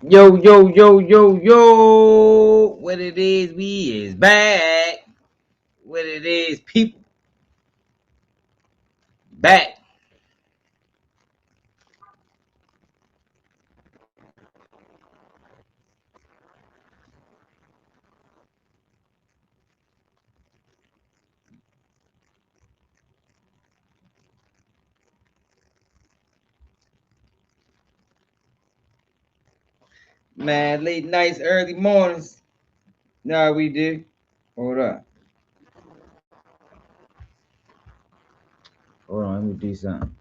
Yo, yo, yo, yo, yo. What it is, we is back. What it is, people. Back. Man, late nights, early mornings. Nah, we do. Hold up. Hold on, let me do something.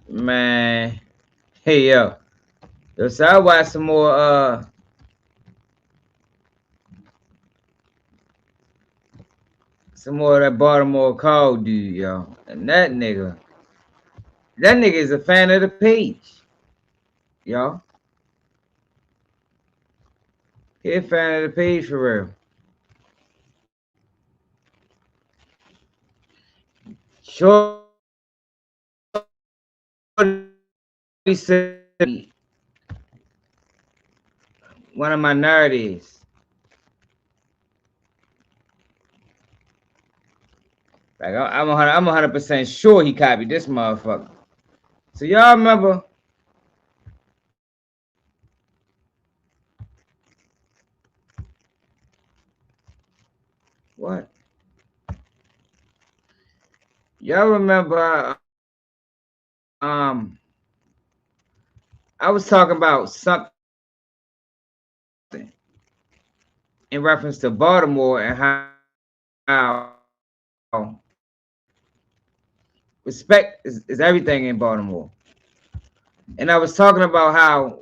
Man. Hey yo. Yo, so I watched some more of that Baltimore Call dude, yo. And that nigga is a fan of the page, yo. He a fan of the page for real. Shorty said one of my nerdies. Like I'm 100% sure he copied this motherfucker. So y'all remember what? Y'all remember um I was talking about something in reference to Baltimore and how respect is everything in Baltimore. And I was talking about how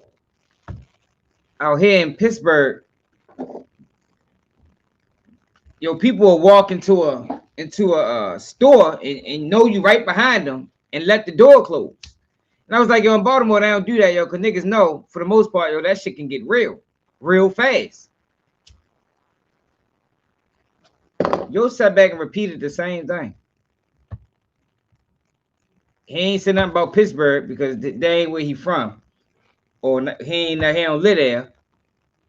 out here in Pittsburgh, people will walk into a store and know you right behind them and let the door close. And I was like, yo, in Baltimore, they don't do that, yo, because niggas know, for the most part, yo, that shit can get real fast. Yo sat back and repeated the same thing. He ain't said nothing about Pittsburgh because they ain't where he from. Or he don't live there.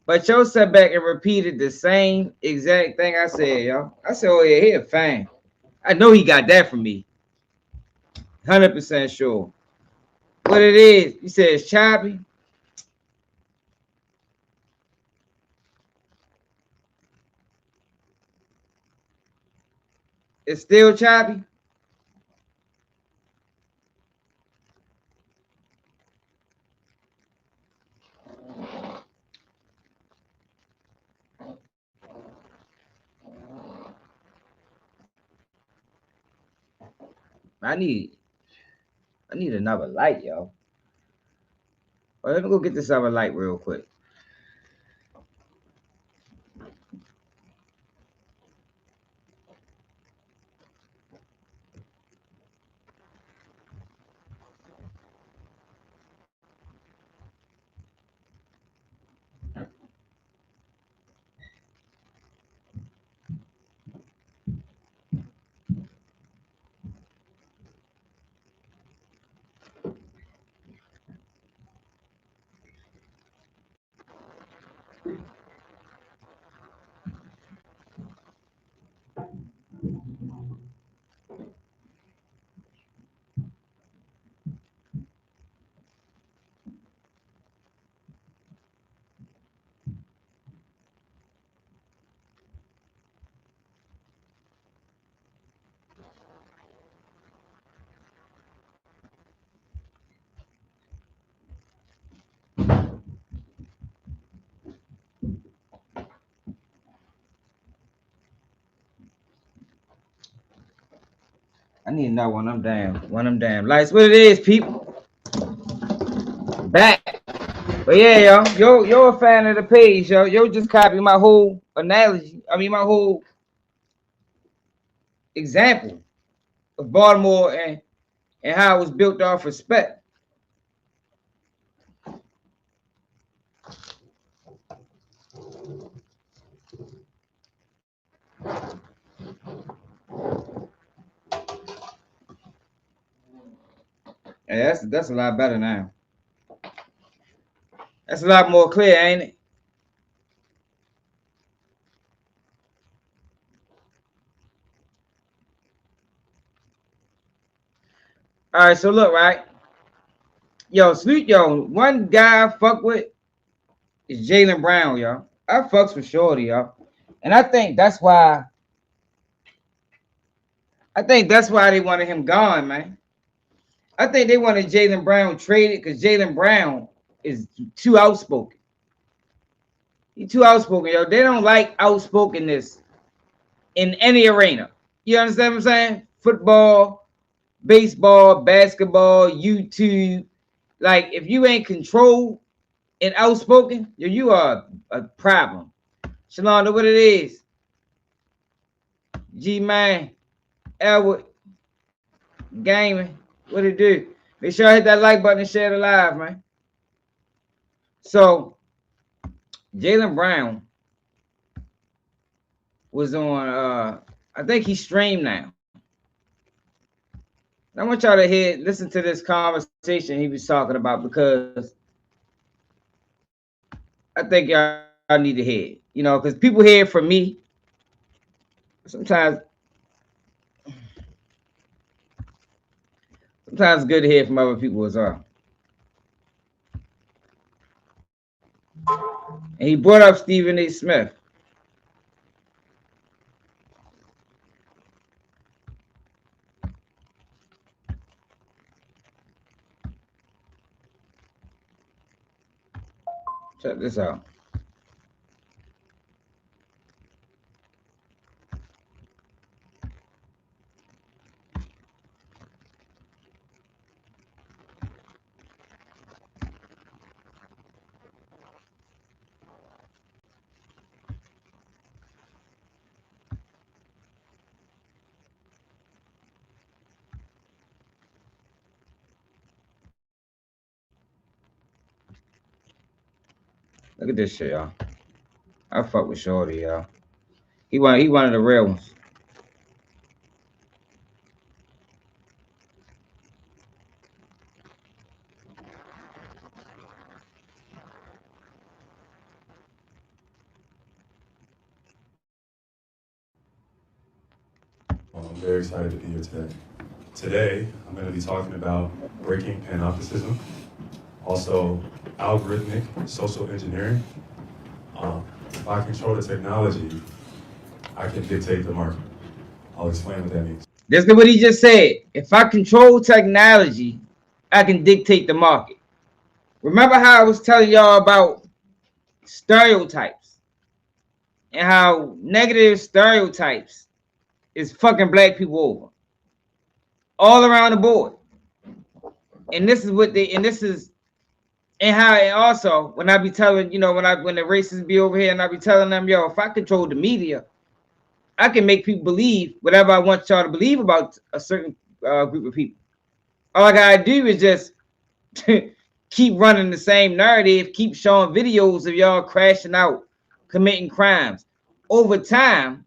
But yo sat back and repeated the same exact thing I said, yo. I said, oh yeah, he a fan. I know he got that from me. 100% sure. What it is, he said it's choppy. It's still choppy. I need another light, yo. Well, let me go get this other light real quick. I need another one of them damn lights. What it is, people? Back. But yeah, yo, a fan of the page, yo. Yo just copied my whole analogy. I mean, my whole example of Baltimore and how it was built off respect. Yeah, that's a lot better now. That's a lot more clear, ain't it? All right, so look, right? Yo, Snoop, yo, one guy I fuck with is JAYLEN Brown, yo. I fucks with Shorty, yo. And I think that's why they wanted him gone, man. I think they wanted JAYLEN Brown traded because JAYLEN Brown is too outspoken. He too outspoken, yo. They don't like outspokenness in any arena. You understand what I'm saying? Football, baseball, basketball, YouTube. Like, if you ain't controlled and outspoken, you are a problem. Shalon, know what it is. G Man, Elwood, Gaming, what it do? Make sure I hit that like button and share it live, man. So JAYLEN Brown was on I think he streamed now. I want y'all to listen to this conversation he was talking about because I think y'all need to hear it. You know, because people hear it from me. Sometimes it's good to hear from other people as well. And he brought up Stephen A. Smith. Check this out. Look at this shit, y'all. I fuck with Shorty, y'all. He one of the real ones. I'm very excited to be here today. Today, I'm going to be talking about breaking panopticism, also algorithmic social engineering. If I control the technology, I can dictate the market. I'll explain what that means. That's what he just said. If I control technology, I can dictate the market. Remember how I was telling y'all about stereotypes and how negative stereotypes is fucking black people over all around the board. And this is what they and this is and how and also when I be telling, you know, when the racists be over here and I be telling them, yo, if I control the media, I can make people believe whatever I want y'all to believe about a certain group of people. All I gotta do is just keep running the same narrative, keep showing videos of y'all crashing out, committing crimes. Over time,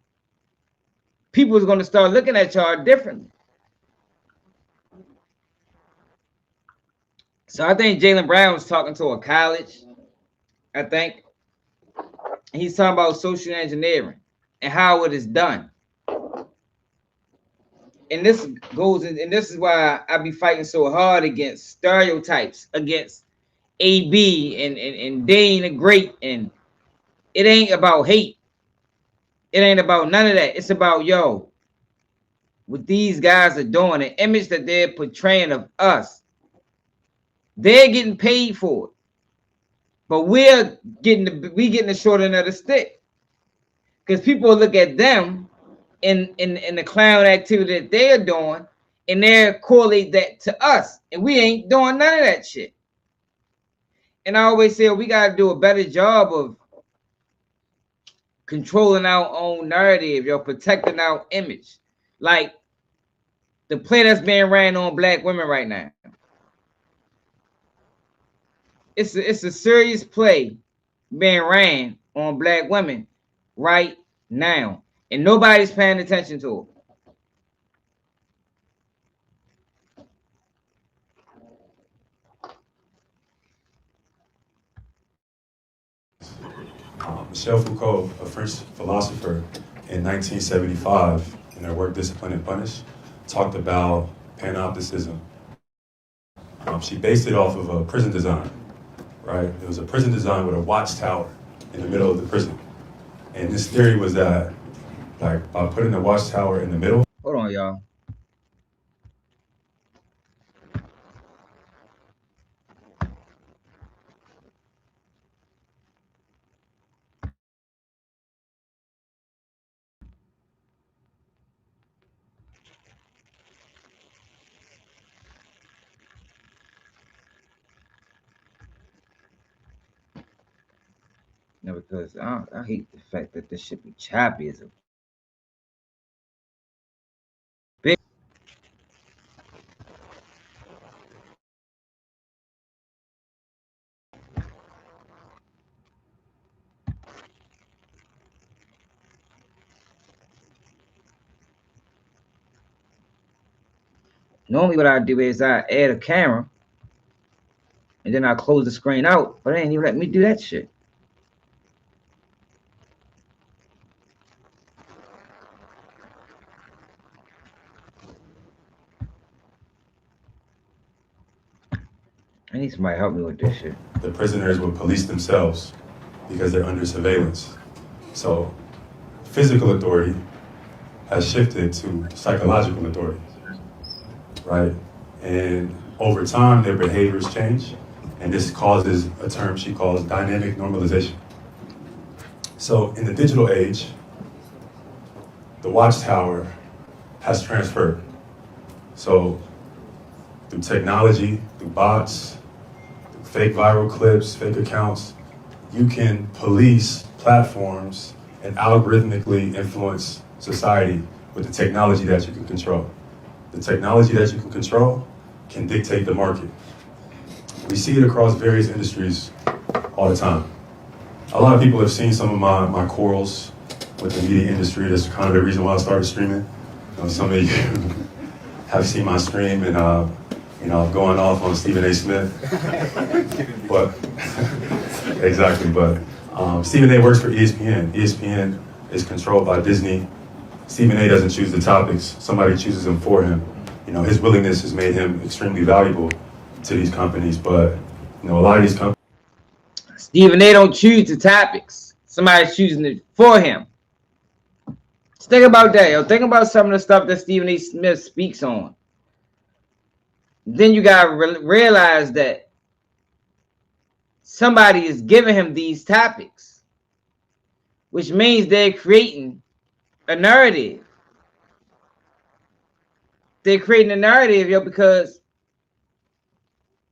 people is gonna start looking at y'all differently. So I think JAYLEN Brown was talking to a college. I think he's talking about social engineering and how it is done. And this goes in, and this is why I be fighting so hard against stereotypes, against AB and Dane the Great. And it ain't about hate. It ain't about none of that. It's about, yo, what these guys are doing, the image that they're portraying of us. They're getting paid for it. But we're getting the short end of the stick. Because people look at them in the clown activity that they're doing, and they correlate that to us. And we ain't doing none of that shit. And I always say we gotta do a better job of controlling our own narrative, yo, protecting our image. Like the play that's being ran on black women right now. It's a serious play being ran on black women right now, and nobody's paying attention to it. Michel Foucault, a French philosopher, in 1975, in their work Discipline and Punish, talked about panopticism. She based it off of a prison design, right? It was a prison design with a watchtower in the middle of the prison. And this theory was that, like, by putting the watchtower in the middle. Hold on, y'all. No, because I hate the fact that this should be choppy as a bitch. Normally, what I do is I add a camera and then I close the screen out, but they ain't even let me do that shit. I need somebody to help me with this shit. The prisoners would police themselves because they're under surveillance. So physical authority has shifted to psychological authority, right? And over time, their behaviors change, and this causes a term she calls dynamic normalization. So in the digital age, the watchtower has transferred. So through technology, through bots, through fake viral clips, fake accounts, you can police platforms and algorithmically influence society with the technology that you can control. The technology that you can control can dictate the market. We see it across various industries all the time. A lot of people have seen some of my quarrels with the media industry. That's kind of the reason why I started streaming. Some of you have seen my stream and going off on Stephen A. Smith. But exactly, but Stephen A. works for ESPN. ESPN is controlled by Disney. Stephen A. doesn't choose the topics. Somebody chooses them for him. His willingness has made him extremely valuable to these companies, but a lot of these companies. Stephen A. don't choose the topics. Somebody's choosing it for him. Just think about that, yo. Think about some of the stuff that Stephen A. Smith speaks on. Then you gotta realize that somebody is giving him these topics, which means they're creating a narrative. They're creating a narrative, yo, because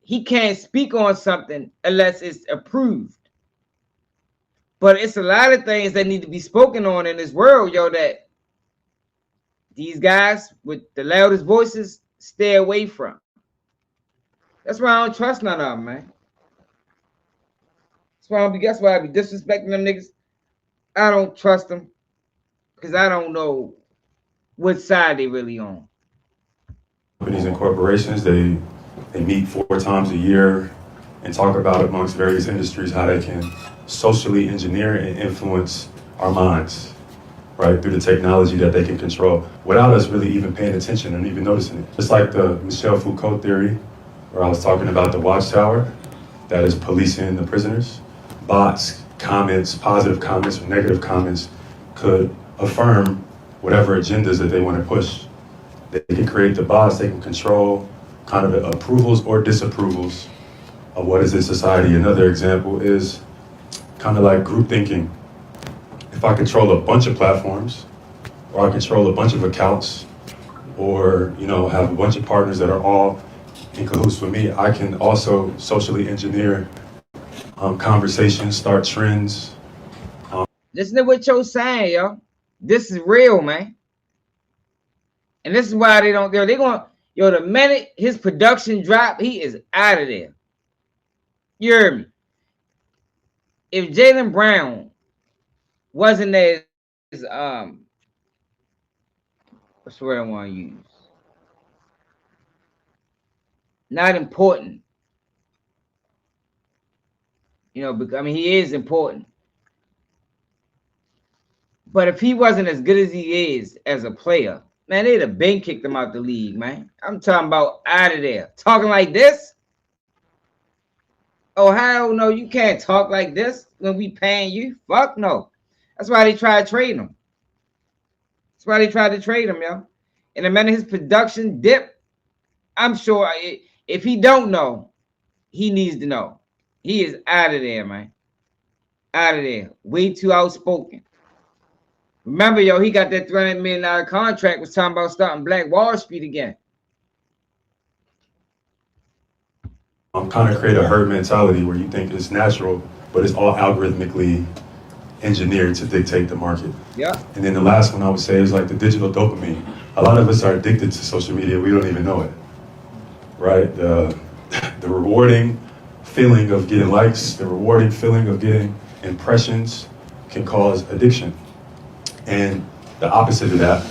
he can't speak on something unless it's approved. But it's a lot of things that need to be spoken on in this world, yo, that these guys with the loudest voices stay away from. That's why I don't trust none of them, man. That's why I be disrespecting them niggas. I don't trust them because I don't know what side they really on. Companies and corporations, they meet 4 times a year and talk about amongst various industries how they can socially engineer and influence our minds, right, through the technology that they can control without us really even paying attention and even noticing it. Just like the Michel Foucault theory, where I was talking about the watchtower that is policing the prisoners, bots, comments, positive comments or negative comments could affirm whatever agendas that they want to push. They can create the bots, they can control kind of the approvals or disapprovals of what is in society. Another example is kind of like group thinking. If I control a bunch of platforms, or I control a bunch of accounts, or have a bunch of partners that are all in cahoots with me, I can also socially engineer conversations, start trends. Listen to what you're saying, yo. This is real, man. And this is why they don't. They're going. Yo, the minute his production drop, he is out of there. You heard me. If JAYLEN Brown wasn't as what's the word I want to use? Not important. Because he is important. But if he wasn't as good as he is as a player, man, they'd have been kicked him out the league, man. I'm talking about out of there. Talking like this? Oh, hell no, you can't talk like this when we paying you. Fuck no. That's why they tried to trade him. That's why they tried to trade him, yo. And the minute his production dipped, I'm sure if he don't know, he needs to know. He is out of there, man. Out of there. Way too outspoken. Remember, yo, he got that $300 million contract, was talking about starting Black Wall Street again. Kind of create a herd mentality where you think it's natural, but it's all algorithmically engineered to dictate the market. Yeah. And then the last one I would say is like the digital dopamine. A lot of us are addicted to social media. We don't even know it, right? The rewarding feeling of getting likes, the rewarding feeling of getting impressions can cause addiction. And the opposite of that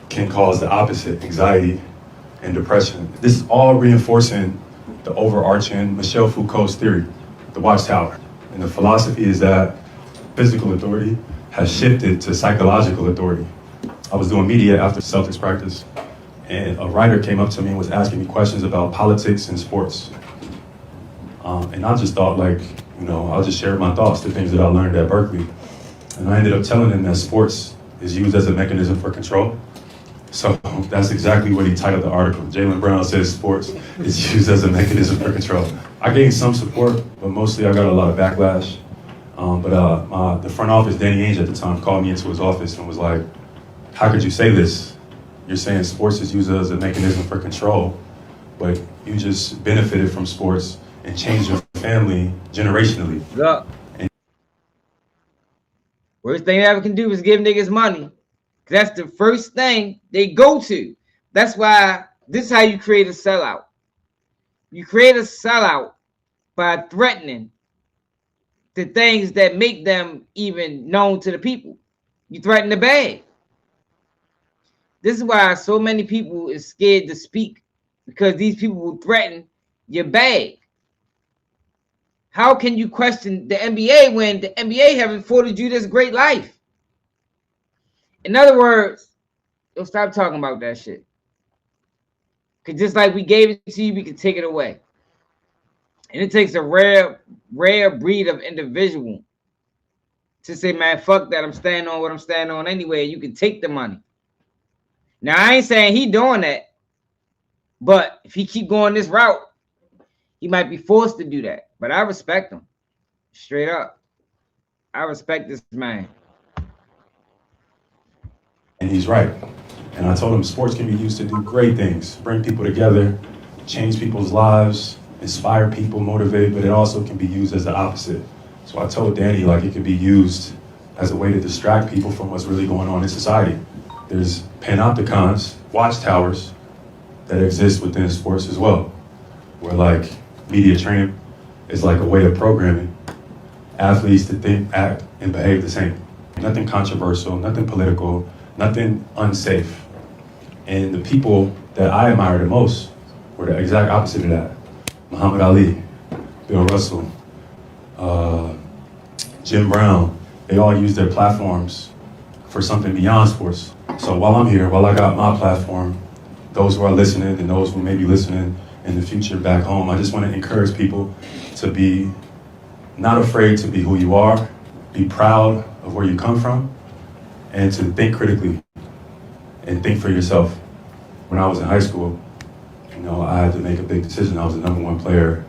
can cause the opposite, anxiety and depression. This is all reinforcing the overarching Michel Foucault's theory, the watchtower. And the philosophy is that physical authority has shifted to psychological authority. I was doing media after Celtics practice, and a writer came up to me and was asking me questions about politics and sports. And I just thought, like, you know, I'll just share my thoughts, the things that I learned at Berkeley. And I ended up telling him that sports is used as a mechanism for control. So that's exactly what he titled the article. JAYLEN Brown says sports is used as a mechanism for control. I gained some support, but mostly I got a lot of backlash. The front office, Danny Ainge at the time, called me into his office and was like, how could you say this? You're saying sports is used as a mechanism for control, but you just benefited from sports and changed your family generationally. Look. Worst thing they ever can do is give niggas money. That's the first thing they go to. That's why this is how you create a sellout. You create a sellout by threatening the things that make them even known to the people. You threaten the bag. This is why so many people is scared to speak, because these people will threaten your bag. How can you question the NBA when the NBA haven't afforded you this great life? In other words, don't stop talking about that shit. Because just like we gave it to you, we can take it away. And it takes a rare breed of individual to say, man, fuck that. I'm standing on what I'm standing on anyway. You can take the money. Now, I ain't saying he doing that. But if he keep going this route, he might be forced to do that. But I respect him. Straight up. I respect this man. And he's right. And I told him sports can be used to do great things, bring people together, change people's lives, inspire people, motivate, but it also can be used as the opposite. So I told Danny, like, it could be used as a way to distract people from what's really going on in society. There's panopticons, watchtowers, that exist within sports as well, where like media training is like a way of programming athletes to think, act, and behave the same. Nothing controversial, nothing political, nothing unsafe. And the people that I admire the most were the exact opposite of that. Muhammad Ali, Bill Russell, Jim Brown, they all use their platforms for something beyond sports. So while I'm here, while I got my platform, those who are listening and those who may be listening in the future back home, I just want to encourage people to be not afraid to be who you are, be proud of where you come from, and to think critically and think for yourself. When I was in high school, you know, I had to make a big decision. I was the #1 player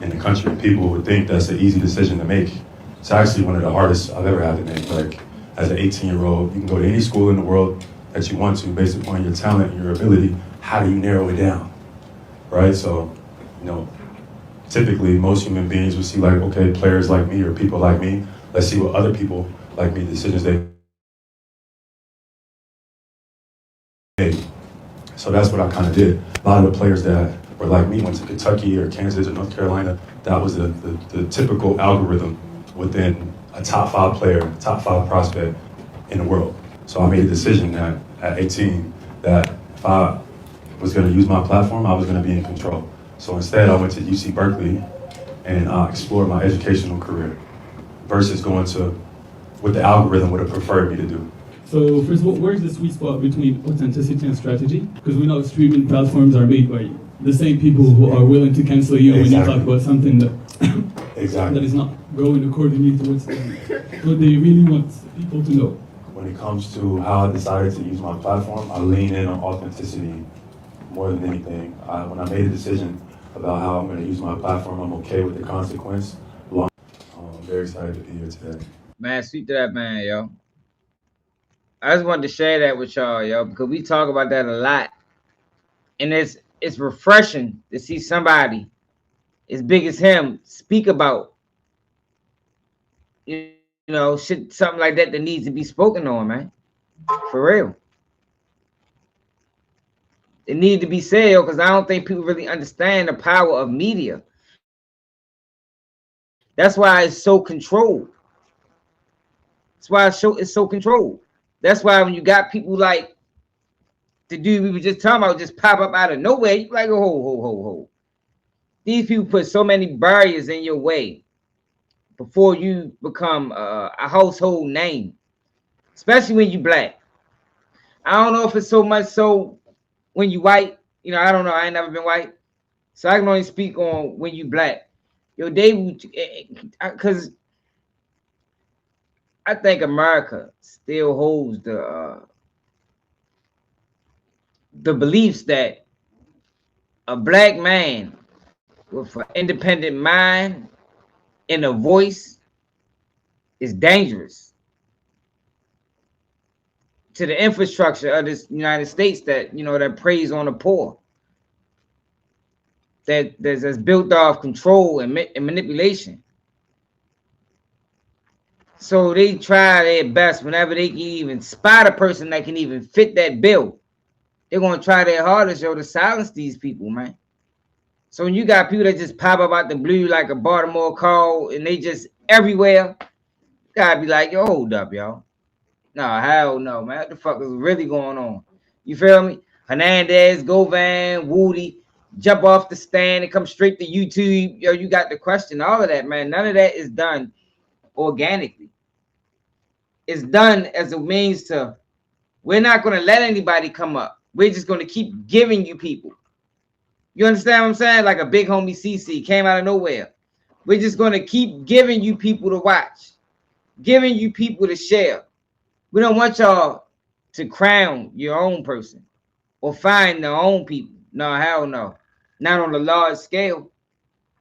in the country. People would think that's an easy decision to make. It's actually one of the hardest I've ever had to make. Like, as an 18-year-old, you can go to any school in the world that you want to based upon your talent and your ability. How do you narrow it down, right? So, you know, typically most human beings would see like, okay, players like me or people like me, let's see what other people like me, decisions they made. So that's what I kind of did. A lot of the players that were like me went to Kentucky or Kansas or North Carolina. That was the typical algorithm within a top 5 player, top 5 prospect in the world. So I made a decision that at 18 that if I was going to use my platform, I was going to be in control. So instead, I went to UC Berkeley and explored my educational career versus going to what the algorithm would have preferred me to do. So first of all, where's the sweet spot between authenticity and strategy? Because we know streaming platforms are made by the same people who are willing to cancel you when you talk about something that that is not going accordingly to what they really want people to know. When it comes to how I decided to use my platform, I lean in on authenticity more than anything. When I made a decision about how I'm going to use my platform, I'm okay with the consequence. I'm very excited to be here today. Man, speak to that man, yo. I just wanted to share that with y'all, yo, because we talk about that a lot. And it's refreshing to see somebody as big as him speak about, you know, shit, something like that needs to be spoken on, man. For real. It needs to be said, yo, because I don't think people really understand the power of media. That's why it's so controlled. That's why it's so controlled. That's why when you got people like the dude we were just talking about just pop up out of nowhere, you like, ho. These people put so many barriers in your way before you become a household name, especially when you black. I don't know if it's so much so when you white. You know, I don't know. I ain't never been white, so I can only speak on when you black. Yo, they, because I think America still holds the beliefs that a black man with an independent mind and a voice is dangerous to the infrastructure of this United States that, you know, that preys on the poor, that's built off control and manipulation. So they try their best whenever they can even spot a person that can even fit that bill. They're gonna try their hardest, yo, to silence these people, man. So when you got people that just pop up out the blue like a Baltimore call and they just everywhere, you gotta be like, yo, hold up, y'all. No, hell no, man. What the fuck is really going on? You feel me? Hernandez, Govan, Woody, jump off the stand and come straight to YouTube. Yo, you got the question, all of that, man. None of that is done organically. It's done as a means to, we're not going to let anybody come up. We're just going to keep giving you people. You understand what I'm saying? Like a big homie CC came out of nowhere. We're just going to keep giving you people to watch, giving you people to share. We don't want y'all to crown your own person or find their own people. No, hell no. Not on a large scale.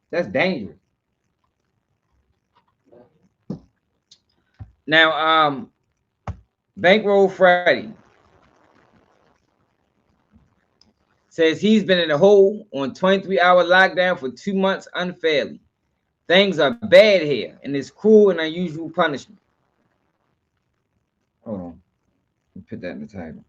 That's dangerous. Now, Bankroll Freddie says he's been in a hole on 23-hour lockdown for 2 months unfairly. Things are bad here, and it's cruel and unusual punishment. Hold on. Let me put that in the title.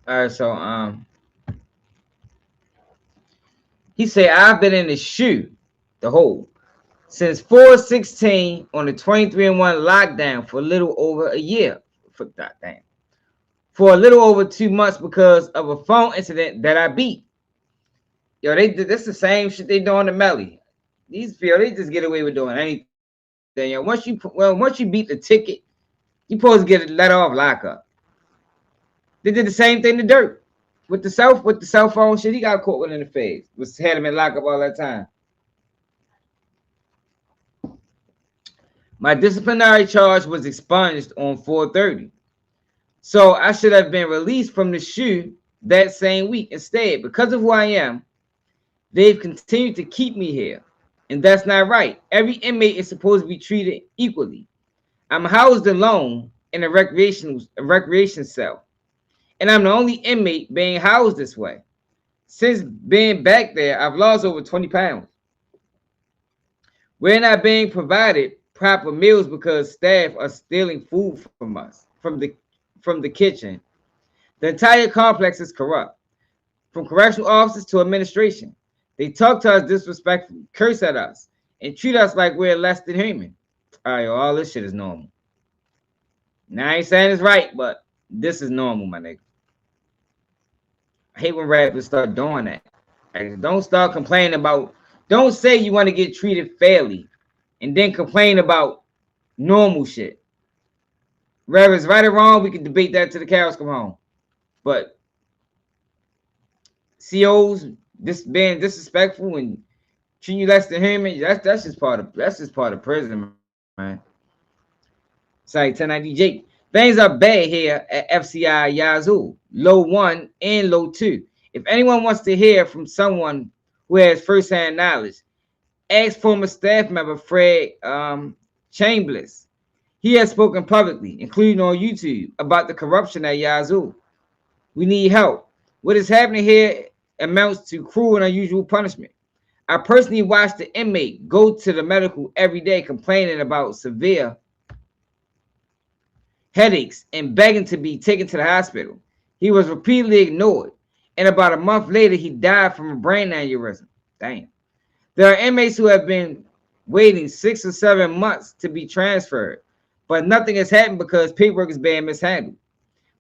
All right, so he said, I've been in the shoe, the hole, since 4/16 on the 23-1 lockdown for a little over a year. For a little over 2 months because of a phone incident that I beat. Yo, this the same shit they doing to Melly. These people, they just get away with doing anything. Yo, once you beat the ticket, you supposed to get it let off lockup. They did the same thing to Dirk with the cell phone shit. He got caught with in the face. Had him in lockup all that time. My disciplinary charge was expunged on 4/30. So I should have been released from the SHU that same week. Instead, because of who I am, they've continued to keep me here. And that's not right. Every inmate is supposed to be treated equally. I'm housed alone in a recreation cell. And I'm the only inmate being housed this way. Since being back there, I've lost over 20 pounds. We're not being provided proper meals because staff are stealing food from us, from the kitchen. The entire complex is corrupt, from correctional officers to administration. They talk to us disrespectfully, curse at us, and treat us like we're less than human. All right, all this shit is normal. Now I ain't saying it's right, but this is normal, my nigga. I hate when rappers start doing that. Like, don't start complaining about. Don't say you want to get treated fairly, and then complain about normal shit. Whether it's right or wrong, we can debate that till the cows come home. But COs being disrespectful and treating you less than human, that's just part of prison, man. Sorry, 1090 Jake. Things are bad here at FCI Yazoo, low 1 and low 2. If anyone wants to hear from someone who has firsthand knowledge, ask former staff member Fred Chambliss. He has spoken publicly, including on YouTube, about the corruption at Yazoo. We need help. What is happening here amounts to cruel and unusual punishment. I personally watched the inmate go to the medical every day complaining about severe headaches and begging to be taken to the hospital. He was repeatedly ignored, and about a month later, he died from a brain aneurysm. Damn. There are inmates who have been waiting 6 or 7 months to be transferred, but nothing has happened because paperwork is being mishandled.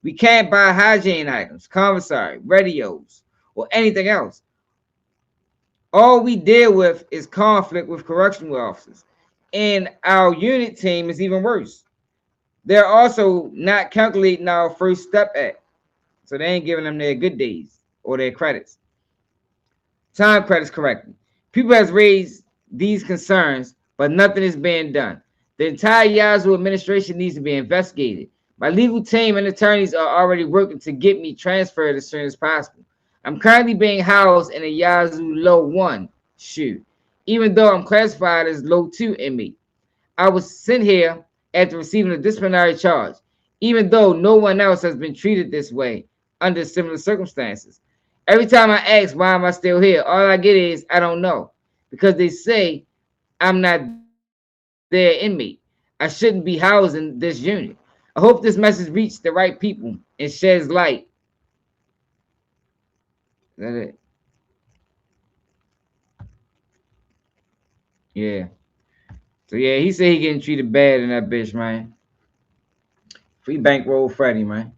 We can't buy hygiene items, commissary, radios, or anything else. All we deal with is conflict with correctional officers, and our unit team is even worse. They're also not calculating our first step act, so they ain't giving them their good days or their credits. Time credits correctly. People has raised these concerns, but nothing is being done. The entire Yazoo administration needs to be investigated. My legal team and attorneys are already working to get me transferred as soon as possible. I'm currently being housed in a Yazoo low 1 SHU, even though I'm classified as low 2 inmate. I was sent here after receiving a disciplinary charge, even though no one else has been treated this way under similar circumstances. Every time I ask why am I still here, all I get is I don't know, because they say I'm not their inmate. I shouldn't be housed in this unit. I hope this message reaches the right people and sheds light. Is that it? Yeah. So yeah, he said he getting treated bad in that bitch, man. Free Bankroll Freddie, man.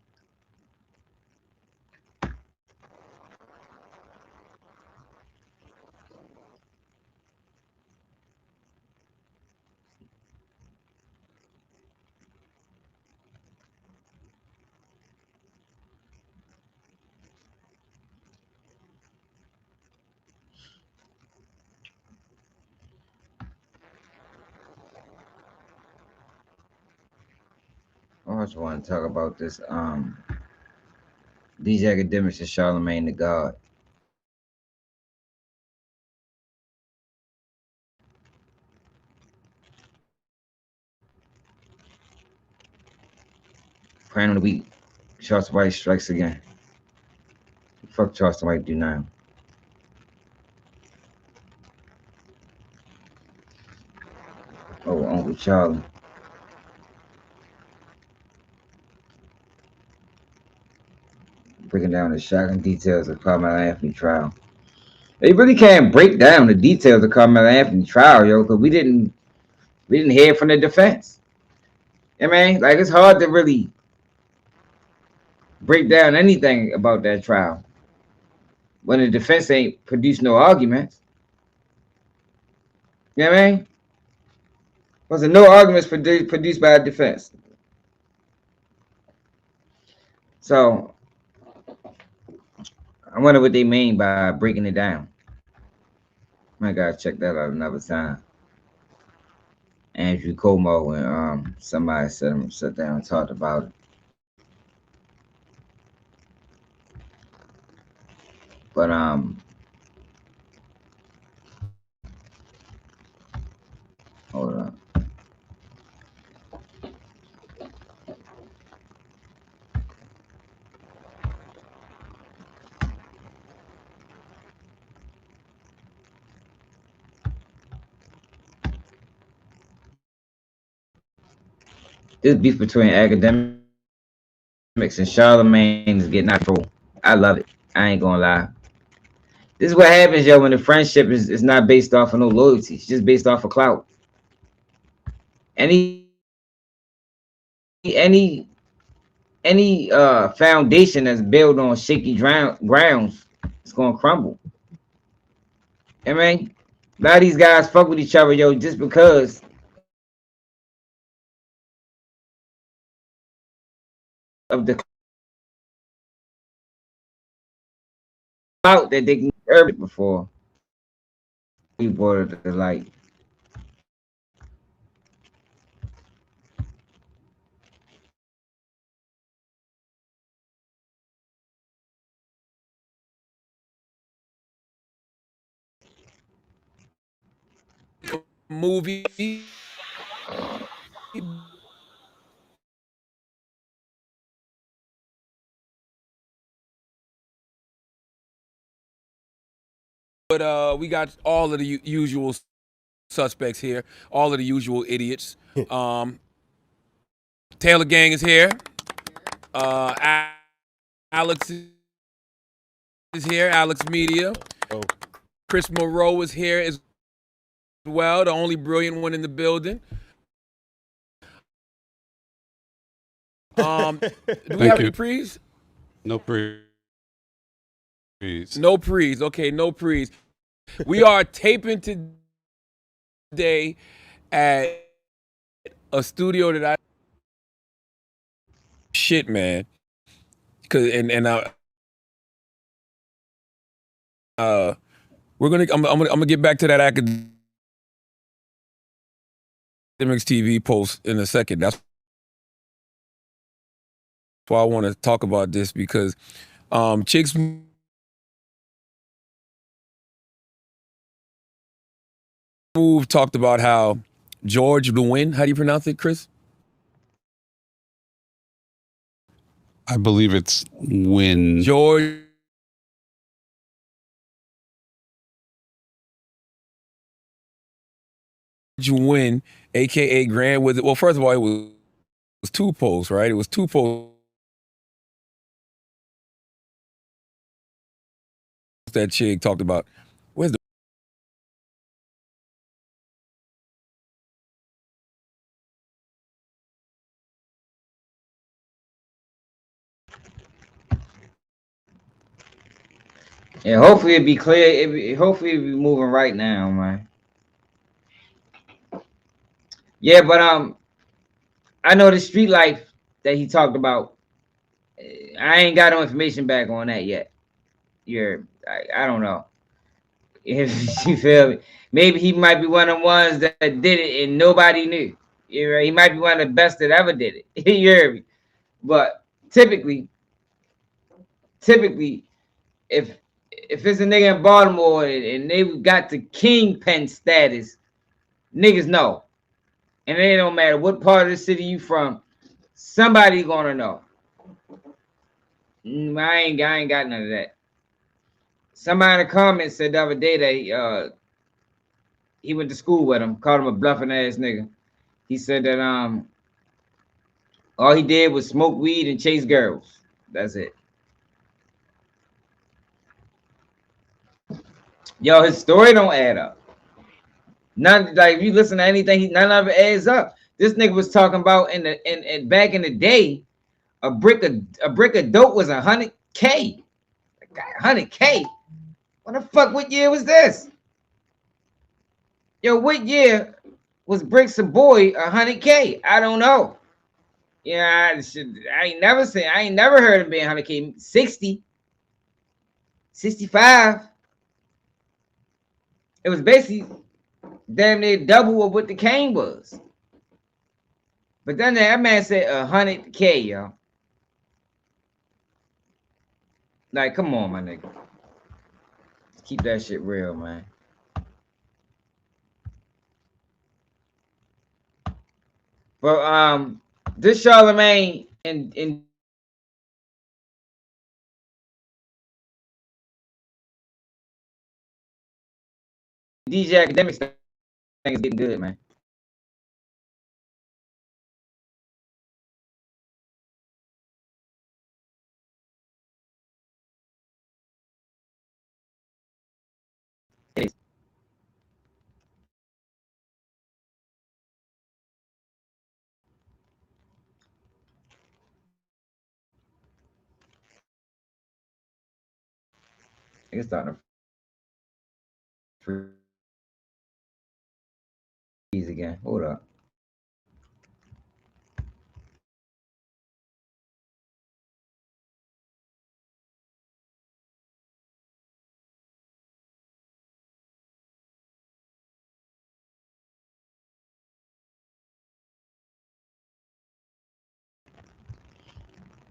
I also want to talk about this. These academics and Charlemagne the God. Plan of the week. Charleston White strikes again. Fuck Charleston White do now. Oh, Uncle Charlie. Breaking down the shocking details of Carmelo Anthony trial. They really can't break down the details of Carmelo Anthony trial, yo, because we didn't hear from the defense. I mean, like it's hard to really break down anything about that trial when the defense ain't produced no arguments. You know what I mean? Wasn't no arguments produced by the defense. So I wonder what they mean by breaking it down. I gotta check that out another time. Andrew Cuomo, and somebody sat down and talked about it. But hold on. This beef between academics and Charlemagne is getting out of control. I love it. I ain't gonna lie. This is what happens, yo, when the friendship is not based off of no loyalty. It's just based off of clout. Any foundation that's built on shaky grounds, it's gonna crumble. I mean, a lot of these guys fuck with each other, yo, just because of the clout that they can earn before we brought it to light. Movie, but we got all of the usual suspects here, all of the usual idiots. Taylor Gang is here. Alex is here. Alex Media. Oh. Chris Moreau is here as well, the only brilliant one in the building. Do we have any prees? No prees. No prees. Okay, no prees. We are taping today at a studio that I shit, man. Cause and we're gonna I'm gonna get back to that academics TV post in a second. That's why I want to talk about this, because Chicks Move talked about how George Lewin, how do you pronounce it, Chris? I believe it's when George Win, aka Grant, was it? Well, first of all, it was two posts, right? It was two posts that chick talked about. Where's the And hopefully it'll be clear. Hopefully it'll be moving right now, man. Yeah, but I know the street life that he talked about. I ain't got no information back on that yet. I don't know. If you feel me, maybe he might be one of the ones that did it and nobody knew. He might be one of the best that ever did it. You hear me? But typically, if it's a nigga in Baltimore and they got the kingpin status, niggas know. And it don't matter what part of the city you from, somebody gonna know. I ain't got none of that. Somebody in the comments said the other day that he went to school with him, called him a bluffing ass nigga. He said that all he did was smoke weed and chase girls. That's it. Yo, his story don't add up. None, like if you listen to anything, none of it adds up. This nigga was talking about in back in the day, a brick of dope was $100K. $100K. What the fuck? What year was this? Yo, what year was bricks a boy $100K? I don't know. Yeah, I ain't never heard of being $100K. 60, 65. It was basically damn near double of what the cane was. But then that man said 100K, yo. Like, come on, my nigga. Keep that shit real, man. But this Charlemagne and DJ Academics thing is getting good, man. It's starting to freeze again. Hold up.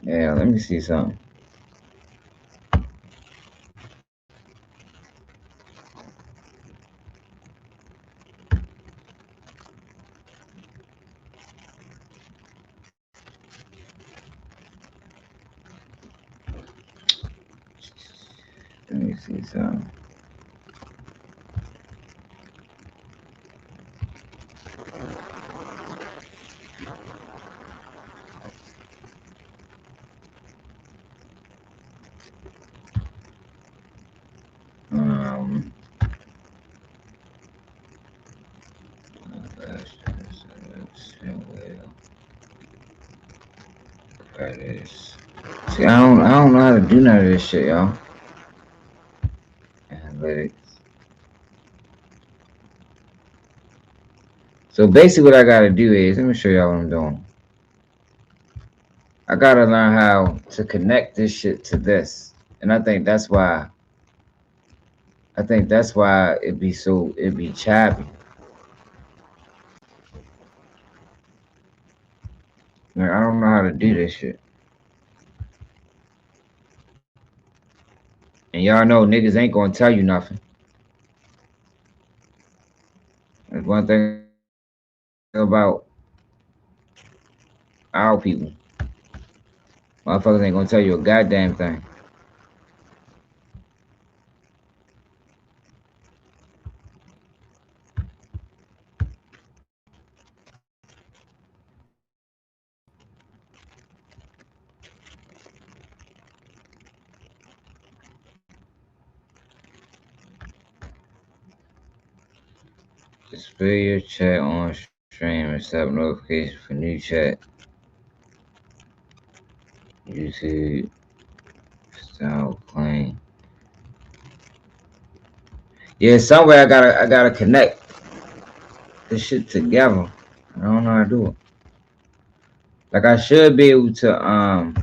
Yeah, let me see something. Let me see something. Um, See, I don't know how to do none of this shit, y'all. Analytics. So basically, what I gotta do is, let me show y'all what I'm doing. I gotta learn how to connect this shit to this, and I think that's why. It'd be choppy. Like, I don't know how to do this shit. And y'all know niggas ain't gonna tell you nothing. That's one thing about our people. Motherfuckers ain't gonna tell you a goddamn thing. Display your chat on stream and set up notifications for new chat. YouTube style playing. Yeah, somewhere I gotta connect this shit together. I don't know how to do it. Like I should be able to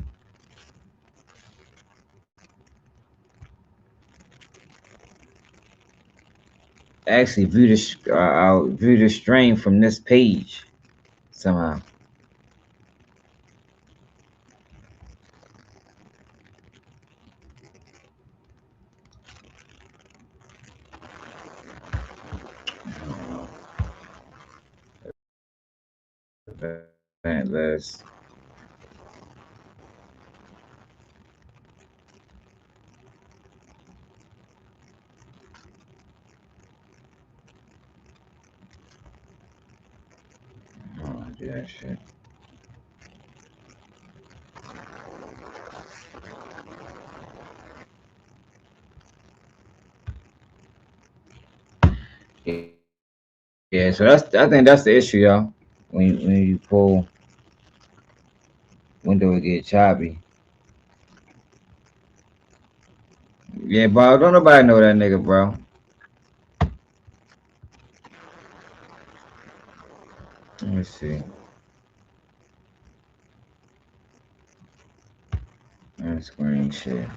actually view I'll view the stream from this page somehow. Let's do that shit. Yeah, so I think that's the issue, y'all. When you pull window, it get choppy. Yeah, bro, don't nobody know that nigga, bro. Let me see. Screen share.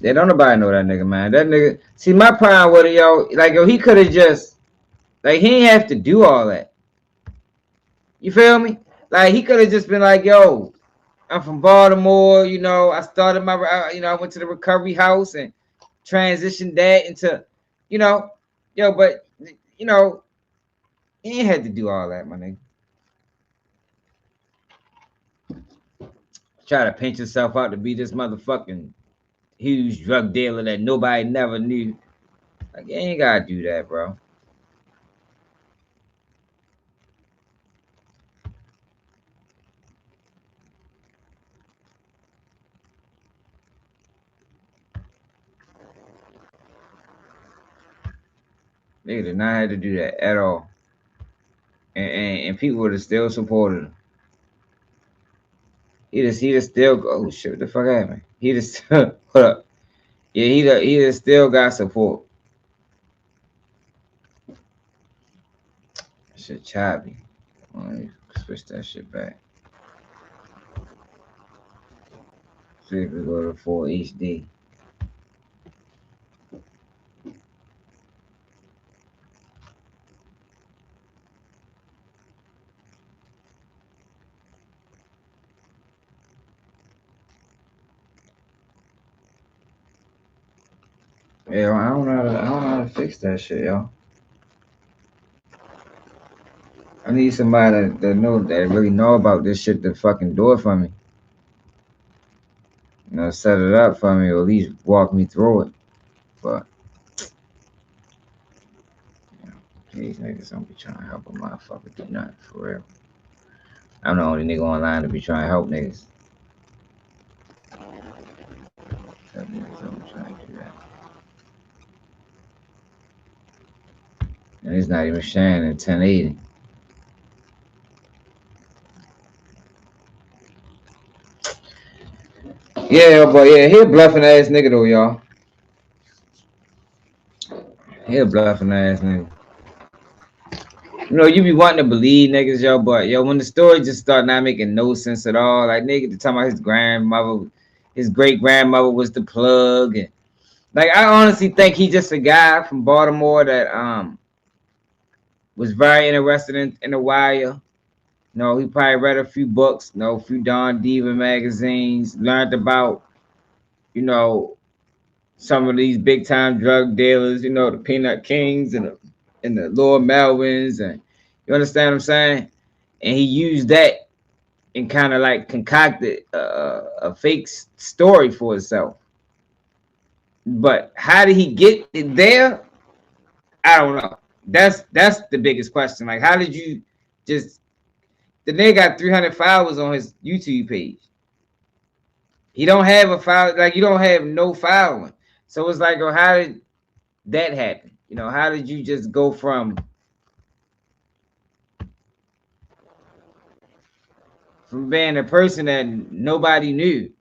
Yeah, don't nobody know that nigga, man. That nigga. See, my problem with it, yo, like, yo, he could have just, like, he ain't have to do all that. You feel me? Like he could have just been like, yo, I'm from Baltimore, you know, I started my I went to the recovery house and transitioned that into, you know, yo, but you know, he ain't had to do all that, my nigga. Try to paint yourself out to be this motherfucking huge drug dealer that nobody never knew. Like, you ain't gotta do that, bro. Nigga did not have to do that at all. And people would have still supported him. He just still oh shit, what the fuck happened? He just hold up. Yeah, he just still got support. Shit choppy. Let me switch that shit back. See if we go to full HD. Yeah, I don't know how to fix that shit, yo. I need somebody that really know about this shit to fucking do it for me. You know, set it up for me or at least walk me through it. But you know, these niggas don't be trying to help a motherfucker do nothing for real. I'm the only nigga online to be trying to help niggas. Some niggas don't be trying to do that. And it's not even sharing in 1080. Yeah, but yeah, he a bluffing ass nigga though, y'all. He a bluffing ass nigga. You know, you be wanting to believe niggas, yo, but yo, when the story just start not making no sense at all, like nigga, talking about his grandmother, his great grandmother was the plug, and like I honestly think he just a guy from Baltimore that was very interested in the wire. No, he probably read a few books, a few Don Diva magazines, learned about, you know, some of these big time drug dealers, you know, the Peanut Kings and the Lord Melvins, and you understand what I'm saying? And he used that and kind of like concocted a fake story for himself. But how did he get it there? I don't know. That's the biggest question. Like, how did you just the nigga got 300 followers on his YouTube page? He don't have a follow, like you don't have no following. So it's like, oh, how did that happen? You know, how did you just go from being a person that nobody knew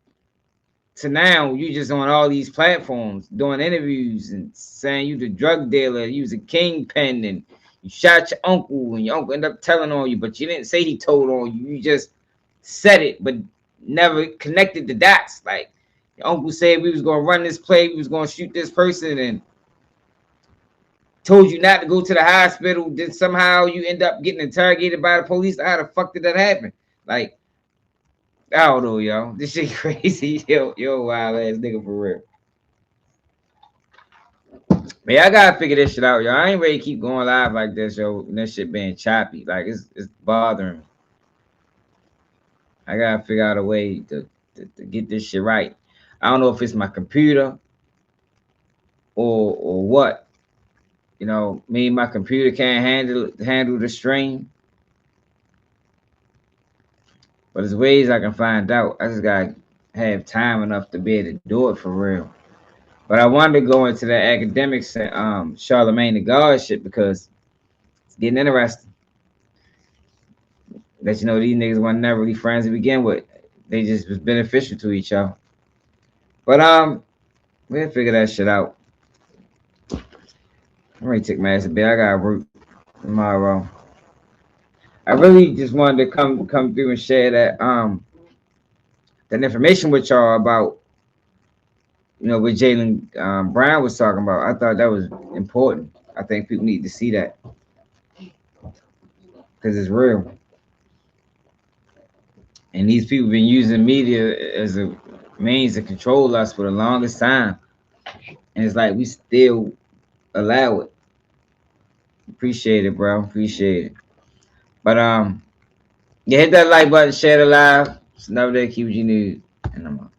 to now you just on all these platforms doing interviews and saying you the drug dealer, you was a kingpin, and you shot your uncle, and your uncle ended up telling on you, but you didn't say he told on you. You just said it, but never connected the dots. Like your uncle said we was gonna run this play, we was gonna shoot this person, and told you not to go to the hospital. Then somehow you end up getting interrogated by the police. How the fuck did that happen? Like, I don't know, yo. This shit crazy. Yo, wild ass nigga for real. Man, I gotta figure this shit out, yo. I ain't ready to keep going live like this, yo. And this shit being choppy. Like, it's bothering me. I gotta figure out a way to get this shit right. I don't know if it's my computer or what. You know, me and my computer can't handle the stream. But there's ways I can find out. I just gotta have time enough to be able to do it for real. But I wanted to go into the academics and Charlemagne the God shit because it's getting interesting. That you know these niggas weren't never really friends to begin with. They just was beneficial to each other. But we'll figure that shit out. I'm ready to take my ass a bit. I got work tomorrow. I really just wanted to come through and share that information with y'all about, you know, what JAYLEN Brown was talking about. I thought that was important. I think people need to see that because it's real. And these people been using media as a means to control us for the longest time. And it's like we still allow it. Appreciate it, bro. Appreciate it. But yeah, hit that like button, share the live. It's another day, QG News, and I'm out.